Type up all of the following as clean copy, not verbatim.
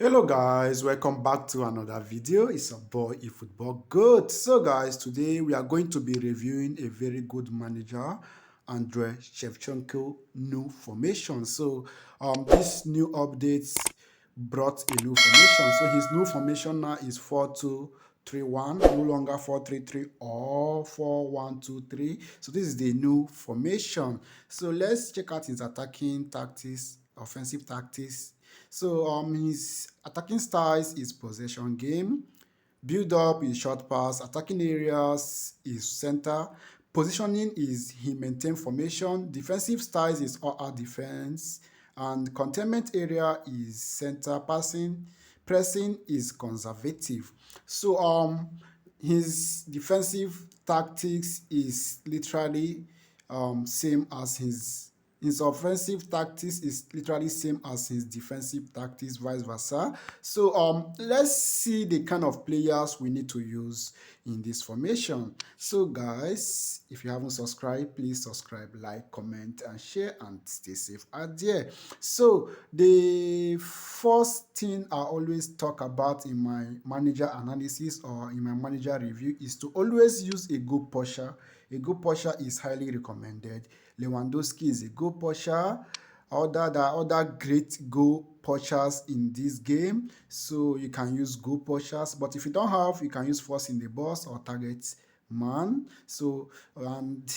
Hello guys, welcome back to another video. It's a boy eFootball good. So guys, today we are going to be reviewing a very good manager, a.shevchenko new formation. So this new updates brought a new formation. So his new formation now is 4-2-3-1, no longer 4-3-3 or 4-1-2-3. So this is the new formation. So let's check out his attacking tactics, offensive tactics. So his attacking styles is possession game, build up is short pass, attacking areas is center, positioning is he maintain formation, defensive styles is all out defense, and containment area is center passing, pressing is conservative. So his defensive tactics is literally same as his offensive tactics is literally same as his defensive tactics, vice versa. So let's see the kind of players we need to use in this formation. So guys, if you haven't subscribed, please subscribe, like, comment, and share, and stay safe out there. So the first thing I always talk about in my manager analysis or in my manager review is to always use a good pusher. A good pusher is highly recommended. Lewandowski is a goal pusher. There are other great goal pushers in this game, so you can use goal pushers. But if you don't have, you can use force in the box or target man. So and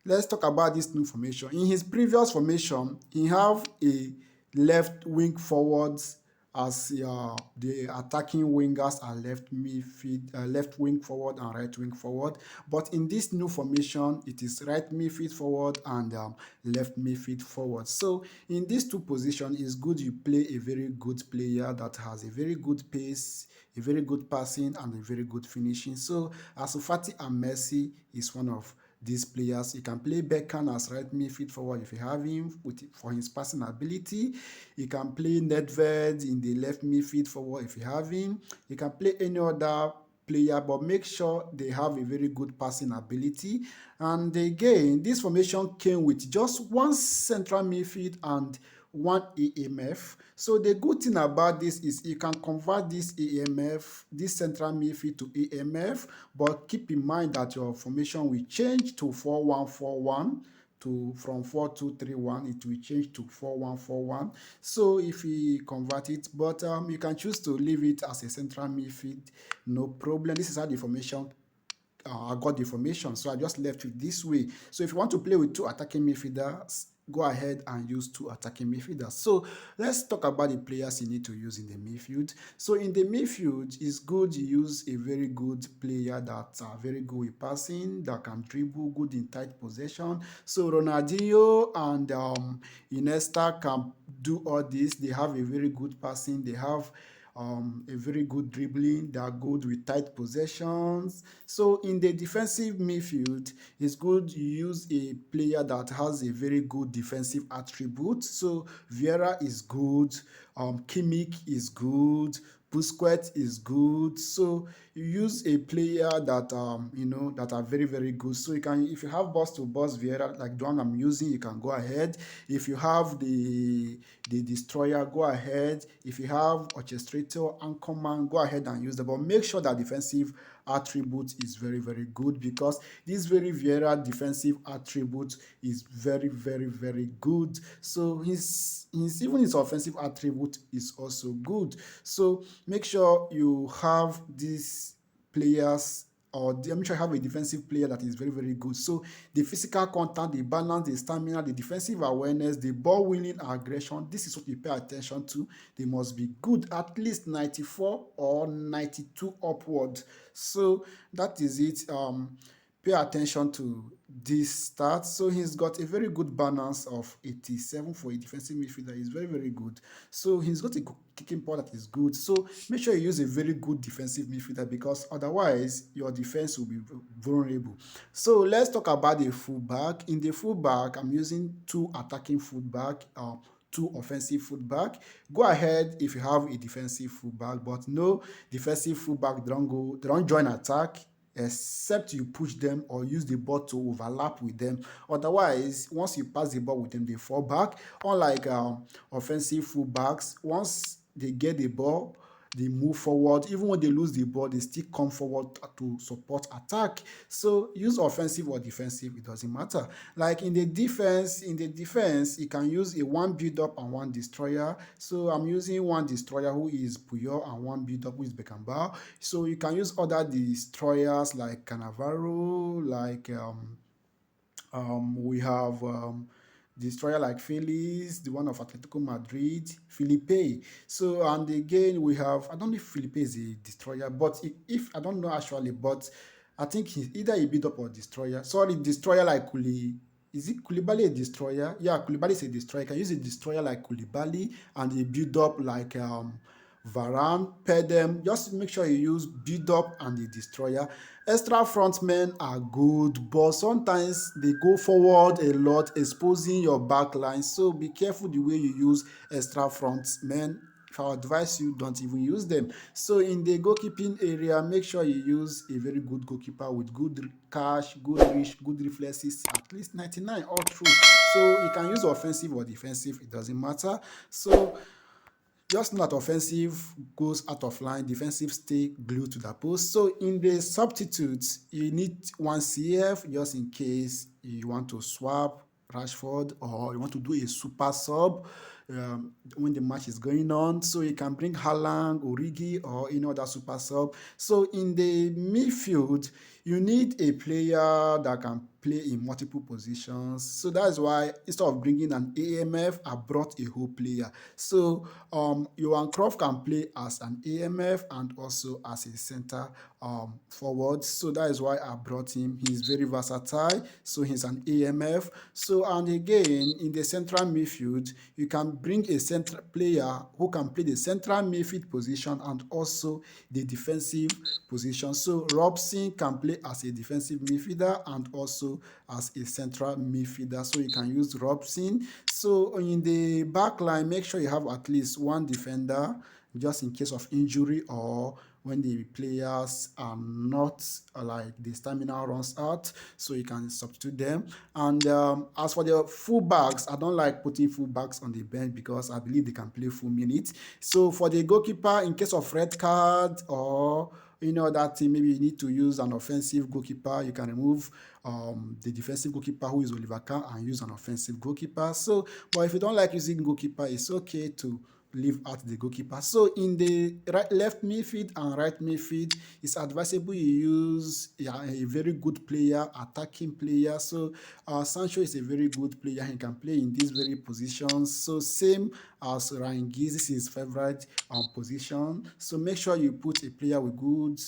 let's talk about this new formation. In his previous formation, he have a left wing forwards as the attacking wingers are left midfield, left wing forward and right wing forward. But in this new formation, it is right midfield forward and left midfield forward. So in these two positions, it's good you play a very good player that has a very good pace, a very good passing, and a very good finishing. So Ansu Fati and Messi is one of these players. You can play Beckham as right midfield forward if you have him for his passing ability. You can play Nedved in the left midfield forward if you have him. You can play any other player, but make sure they have a very good passing ability. And again, this formation came with just one central midfield and one EMF. So the good thing about this is you can convert this EMF, this central midfield to EMF, but keep in mind that your formation will change to 4-1-4-1 from 4-2-3-1, it will change to 4-1-4-1. So if we convert it, but you can choose to leave it as a central midfield, no problem. This is how the formation I got the formation, so I just left it this way. So if you want to play with two attacking midfielders, go ahead and use two attacking midfielders. So let's talk about the players you need to use in the midfield. So in the midfield, it's good you use a very good player that's very good with passing, that can dribble, good in tight possession. So Ronaldinho and Iniesta can do all this. They have a very good passing. They have a very good dribbling. They are good with tight possessions. So in the defensive midfield, it's good you use a player that has a very good defensive attribute. So Vieira is good, Kimmich is good, Busquets is good. So you use a player that that are very very good. So you can, if you have boss to boss Vieira like the one I'm using, you can go ahead. If you have the destroyer, go ahead. If you have orchestrator, anchorman, go ahead and use them. But make sure that defensive attribute is very very good, because this very Vieira defensive attribute is very very very good. So his even his offensive attribute is also good. So make sure you have these players, or make sure you have a defensive player that is very very good. So the physical contact, the balance, the stamina, the defensive awareness, the ball winning aggression, this is what you pay attention to. They must be good, at least 94 or 92 upward. So that is it. Pay attention to this stats. So he's got a very good balance of 87 for a defensive midfielder. He's very very good. So he's got a kicking power that is good. So make sure you use a very good defensive midfielder, because otherwise your defense will be vulnerable. So let's talk about the fullback. In the fullback, I'm using two attacking fullback, two offensive fullback. Go ahead if you have a defensive fullback, but no defensive fullback don't join attack except you push them or use the ball to overlap with them. Otherwise, once you pass the ball with them, they fall back. Unlike offensive fullbacks, once they get the ball, they move forward. Even when they lose the ball, they still come forward to support attack. So use offensive or defensive, it doesn't matter. Like in the defense, you can use a one build up and one destroyer. So I'm using one destroyer who is Puyol and one build up who is Beckenbauer. So you can use other destroyers like Cannavaro, like we have destroyer like Felix, the one of Atletico Madrid, Felipe. So, and again, we have, I don't know if Felipe is a destroyer, but if I don't know actually, but I think he's either a build up or destroyer. Sorry, destroyer like Kuli. Is it Koulibaly a destroyer? Yeah, Koulibaly is a destroyer. You can use a destroyer like Koulibaly and a build up like Varane, pair them. Just make sure you use build up and the destroyer. Extra front men are good, but sometimes they go forward a lot, exposing your back line. So be careful the way you use extra front men. If I advise you, don't even use them. So in the goalkeeping area, make sure you use a very good goalkeeper with good cash, good reach, good reflexes, at least 99 all through. So you can use offensive or defensive, it doesn't matter. So just know that offensive goes out of line, defensive stay glued to the post. So in the substitutes, you need one CF just in case you want to swap Rashford or you want to do a super sub when the match is going on. So you can bring Haaland, Origi, or any other super sub. So in the midfield, you need a player that can play in multiple positions. So that's why instead of bringing an AMF, I brought a whole player. So Johan Cruyff can play as an AMF and also as a center forward. So that is why I brought him. He's very versatile. So he's an AMF. So and again in the central midfield, you can bring a central player who can play the central midfield position and also the defensive position. So Robson can play as a defensive midfielder and also as a central midfielder. So you can use Robson. So in the back line, make sure you have at least one defender just in case of injury or when the players are not like the stamina runs out, so you can substitute them. And as for the fullbacks, I don't like putting fullbacks on the bench because I believe they can play full minutes. So for the goalkeeper, in case of red card or that thing, maybe you need to use an offensive goalkeeper, you can remove the defensive goalkeeper who is Oliver Kahn and use an offensive goalkeeper. So, but if you don't like using goalkeeper, it's okay to leave out the goalkeeper. So in the left midfield and right midfield, it's advisable you use a very good player, attacking player. So Sancho is a very good player. He can play in these very positions. So same as Ryan Giggs, this is his favorite position. So make sure you put a player with good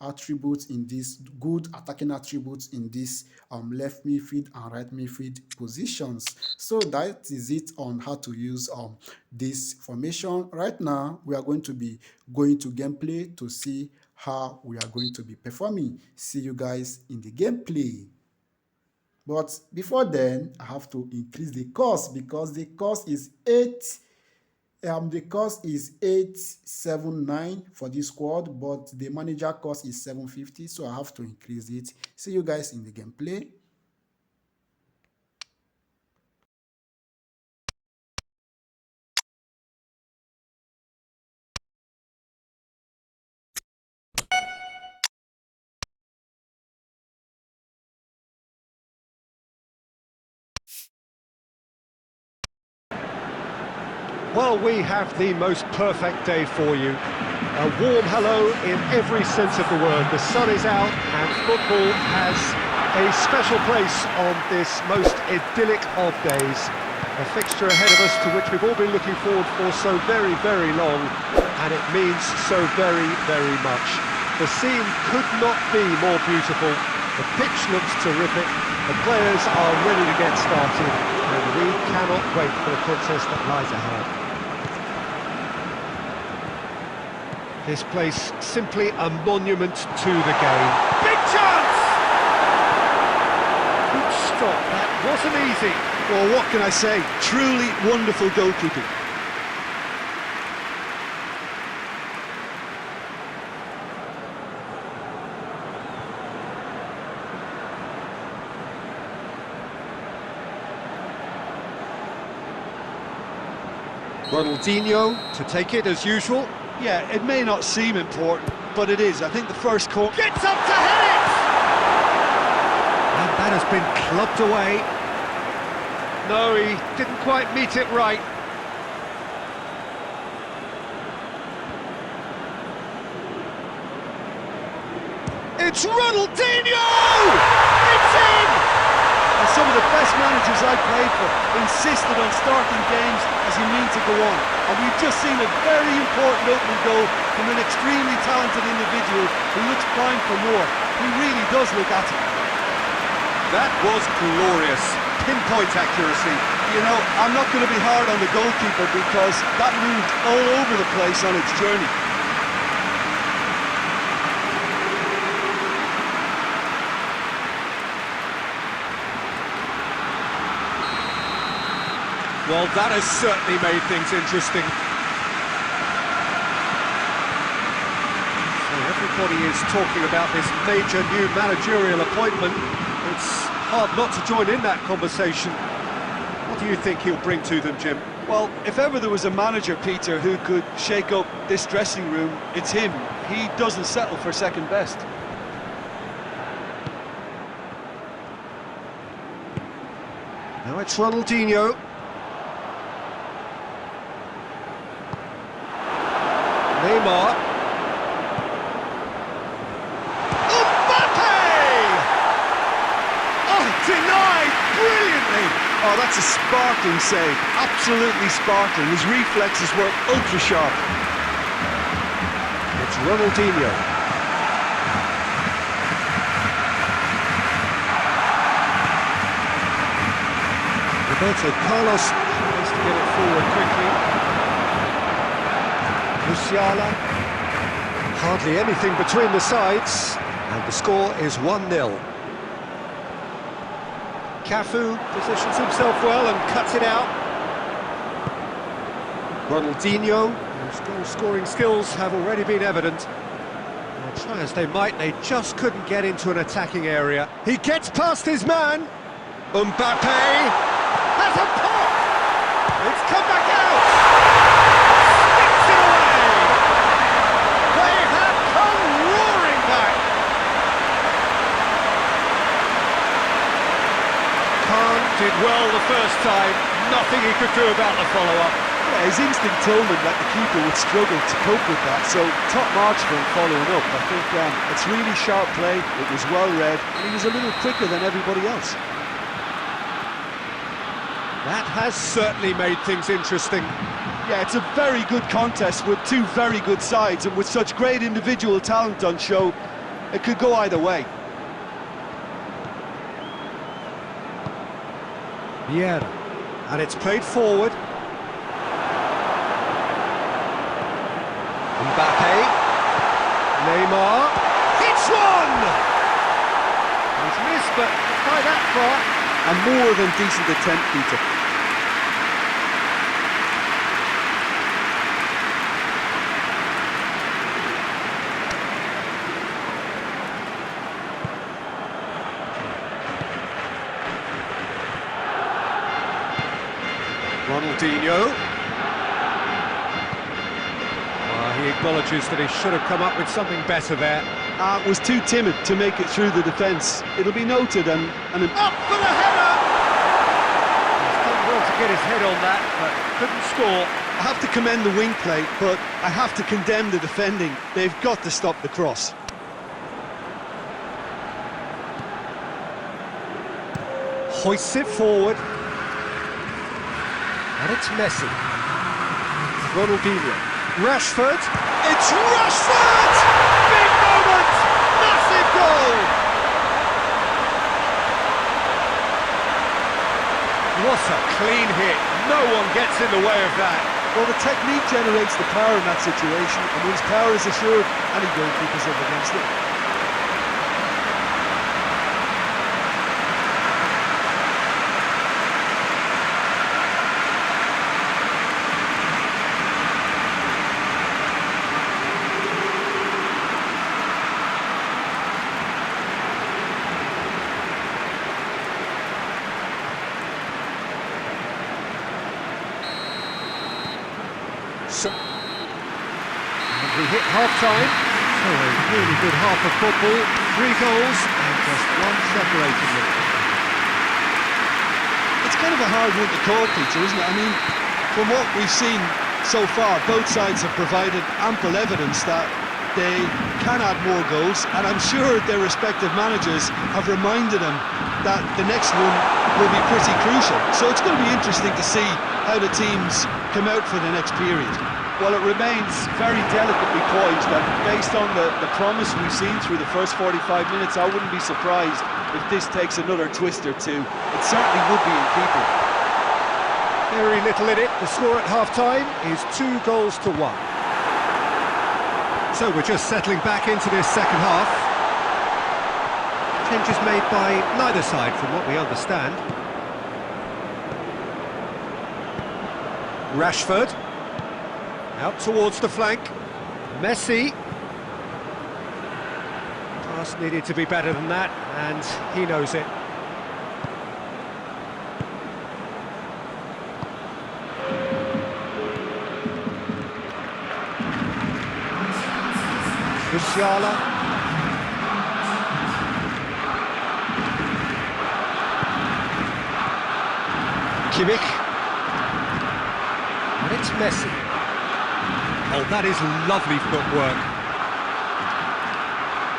attributes in this, good attacking attributes in this left midfield and right midfield positions. So that is it on how to use this formation. Right now we are going to be going to gameplay to see how we are going to be performing. See you guys in the gameplay. But before then, I have to increase the cost because the cost is 879 for this squad, but the manager cost is 750, so I have to increase it. See you guys in the gameplay. Well, we have the most perfect day for you. A warm hello in every sense of the word. The sun is out and football has a special place on this most idyllic of days. A fixture ahead of us to which we've all been looking forward for so very, very long, and it means so very, very much. The scene could not be more beautiful. The pitch looks terrific. The players are ready to get started, and we cannot wait for the contest that lies ahead. This place simply a monument to the game. Big chance! Good stop, that wasn't easy. Well, what can I say? Truly wonderful goalkeeping. Ronaldinho to take it as usual. Yeah, it may not seem important, but it is. I think the first corner... Gets up to hit it! And that has been clubbed away. No, he didn't quite meet it right. It's Ronaldinho! It's in! And some of the best managers I played for insisted on starting games as you mean to go on. And we've just seen a very important opening goal from an extremely talented individual who looks primed for more. He really does look at it. That was glorious. Pinpoint accuracy. You know, I'm not going to be hard on the goalkeeper because that moved all over the place on its journey. Well, that has certainly made things interesting. So everybody is talking about this major new managerial appointment. It's hard not to join in that conversation. What do you think he'll bring to them, Jim? Well, if ever there was a manager, Peter, who could shake up this dressing room, it's him. He doesn't settle for second best. Now it's Ronaldinho. Neymar. Mbappe! Oh, denied brilliantly! Oh, that's a sparkling save. Absolutely sparkling. His reflexes were ultra sharp. It's Ronaldinho. Roberto Carlos tries to get it forward quickly. Musiala. Hardly anything between the sides, and the score is 1-0. Cafu positions himself well and cuts it out. Ronaldinho, whose goal-scoring skills have already been evident. Well, try as they might, they just couldn't get into an attacking area. He gets past his man. Mbappe has a pop! It's come back out! Sticks it away! They have come roaring back! Khan did well the first time, nothing he could do about the follow-up. Yeah, his instinct told him that the keeper would struggle to cope with that, so top marks for him following up. I think it's really sharp play, it was well read, and he was a little quicker than everybody else. That has certainly made things interesting. Yeah, it's a very good contest with two very good sides, and with such great individual talent on show, it could go either way. Vieira, and it's played forward. Mbappe, Neymar, hits one! He's missed, but not by that far. A more than decent attempt, Peter. Ronaldinho. He acknowledges that he should have come up with something better there. Was too timid to make it through the defence. It'll be noted and up for the header! He's done well to get his head on that, but couldn't score. I have to commend the wing play, but I have to condemn the defending. They've got to stop the cross. Hoists it forward. And it's Messi. Ronaldinho. Rashford. It's Rashford! Big moment! Massive goal! What a clean hit. No one gets in the way of that. Well, the technique generates the power in that situation, and when his power is assured, any goalkeeper's up against it. We hit half-time, so a really good half of football, 3 goals and just one separating them. It's kind of a hard one to call, Peter, isn't it? I mean, from what we've seen so far, both sides have provided ample evidence that they can add more goals, and I'm sure their respective managers have reminded them that the next one will be pretty crucial. So it's going to be interesting to see how the teams come out for the next period. Well, it remains very delicately poised, and based on the promise we've seen through the first 45 minutes, I wouldn't be surprised if this takes another twist or two. It certainly would be in keeping. Very little in it. The score at half-time is 2 goals to 1. So we're just settling back into this second half. Changes made by neither side from what we understand. Rashford. Out towards the flank. Messi. Pass needed to be better than that, and he knows it. Musiala. Kimmich. And it's Messi. Oh, that is lovely footwork.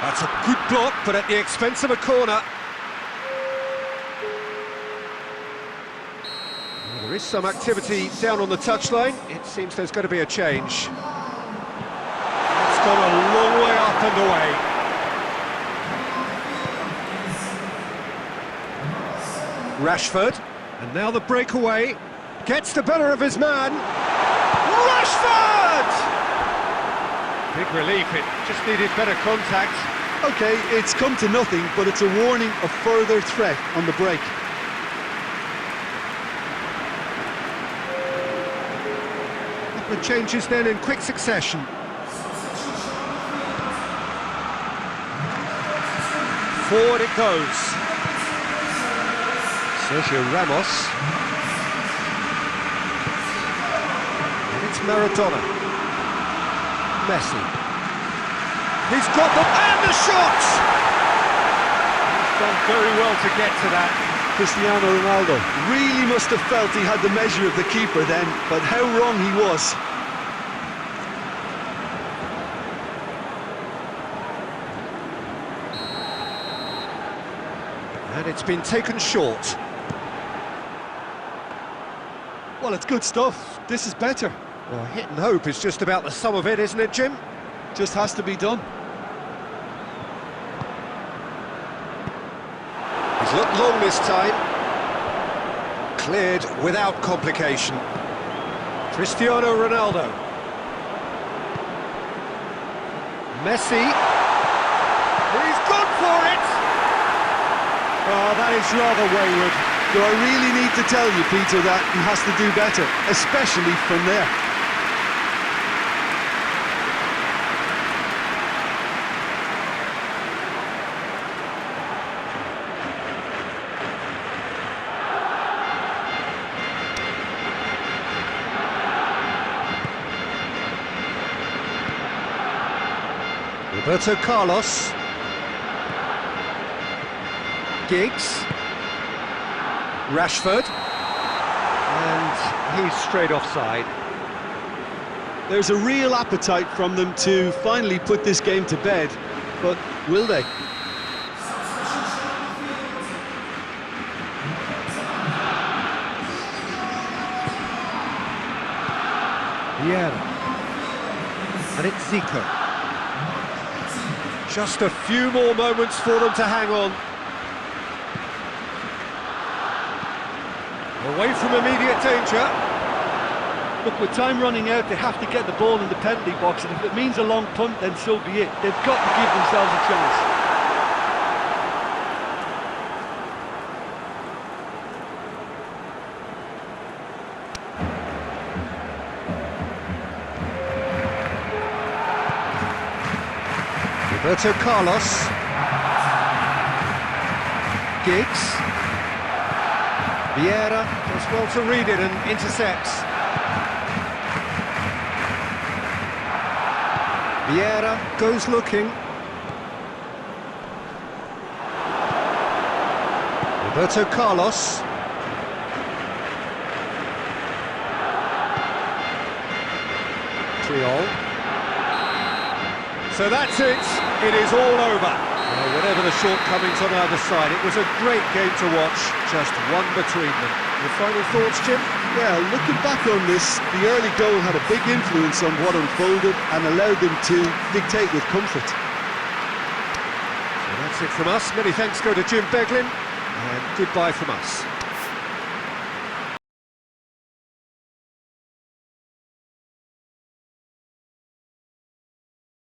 That's a good block, but at the expense of a corner. Well, there is some activity down on the touchline. It seems there's going to be a change. It's gone a long way up and away. Rashford, and now the breakaway. Gets the better of his man. Rashford! Big relief, it just needed better contact. Okay, it's come to nothing, but it's a warning of further threat on the break. Couple of changes then in quick succession. Forward it goes. Sergio Ramos. And it's Maradona. Messi. He's got them, and the shot! He's done very well to get to that. Cristiano Ronaldo really must have felt he had the measure of the keeper then, but how wrong he was. And it's been taken short. Well, it's good stuff. This is better. Well, hit and hope is just about the sum of it, isn't it, Jim? Just has to be done. He's looked long this time. Cleared without complication. Cristiano Ronaldo. Messi. He's gone for it! Oh, that is rather wayward. Do I really need to tell you, Peter, that he has to do better, especially from there? Roberto Carlos. Giggs. Rashford. And he's straight offside. There's a real appetite from them to finally put this game to bed, but will they? Vieira. And it's Zico. Just a few more moments for them to hang on. Away from immediate danger. Look, with time running out, they have to get the ball in the penalty box, and if it means a long punt, then so be it. They've got to give themselves a chance. Roberto Carlos. Giggs. Vieira does well to read it and intercepts. Vieira goes looking. Roberto Carlos. Triol. So that's it. It is all over. Well, whatever the shortcomings on either side, it was a great game to watch. Just one between them. Your final thoughts, Jim? Yeah, looking back on this, the early goal had a big influence on what unfolded and allowed them to dictate with comfort. So that's it from us. Many thanks go to Jim Beglin, and goodbye from us.